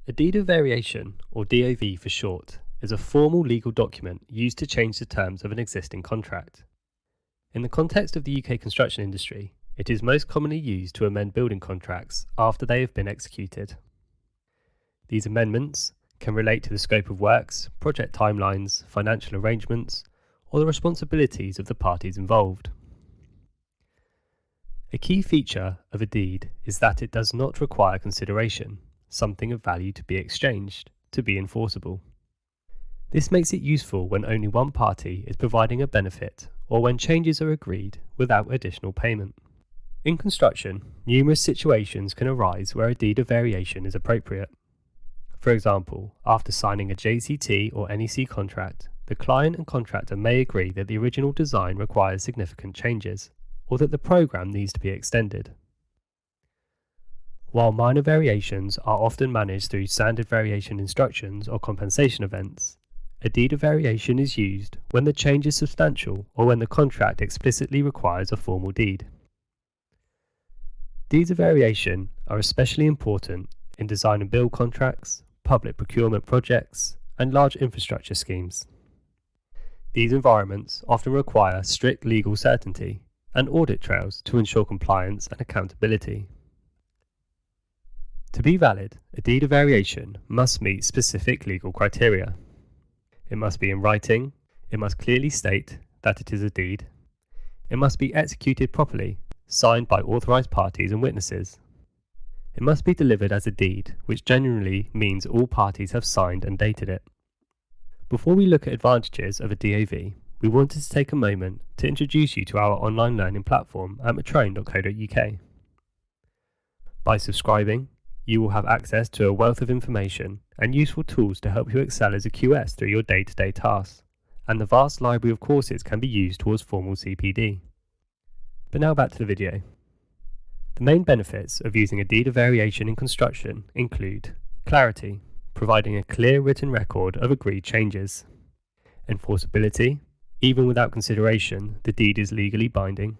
A deed of variation, or DOV for short, is a formal legal document used to change the terms of an existing contract. In the context of the UK construction industry, it is most commonly used to amend building contracts after they have been executed. These amendments can relate to the scope of works, project timelines, financial arrangements, or the responsibilities of the parties involved. A key feature of a deed is that it does not require consideration, something of value to be exchanged, to be enforceable. This makes it useful when only one party is providing a benefit or when changes are agreed without additional payment. In construction, numerous situations can arise where a deed of variation is appropriate. For example, after signing a JCT or NEC contract, the client and contractor may agree that the original design requires significant changes, or that the programme needs to be extended. While minor variations are often managed through standard variation instructions or compensation events, a deed of variation is used when the change is substantial or when the contract explicitly requires a formal deed. Deeds of variation are especially important in design and build contracts, public procurement projects, and large infrastructure schemes. These environments often require strict legal certainty and audit trails to ensure compliance and accountability. To be valid, a deed of variation must meet specific legal criteria. It must be in writing, it must clearly state that it is a deed, it must be executed properly, signed by authorised parties and witnesses. It must be delivered as a deed, which generally means all parties have signed and dated it. Before we look at advantages of a DOV, we wanted to take a moment to introduce you to our online learning platform at metroun.co.uk. By subscribing, you will have access to a wealth of information and useful tools to help you excel as a QS through your day-to-day tasks, and the vast library of courses can be used towards formal CPD. But now back to the video. The main benefits of using a deed of variation in construction include clarity, providing a clear written record of agreed changes; enforceability, even without consideration, the deed is legally binding;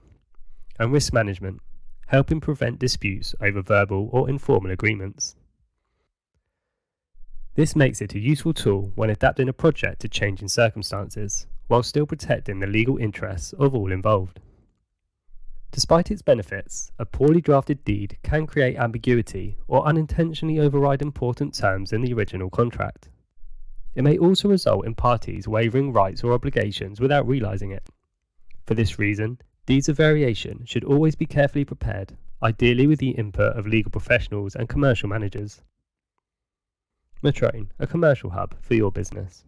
and risk management, helping prevent disputes over verbal or informal agreements. This makes it a useful tool when adapting a project to changing circumstances, while still protecting the legal interests of all involved. Despite its benefits, a poorly drafted deed can create ambiguity or unintentionally override important terms in the original contract. It may also result in parties waiving rights or obligations without realising it. For this reason, deeds of variation should always be carefully prepared, ideally with the input of legal professionals and commercial managers. Metroun, a commercial hub for your business.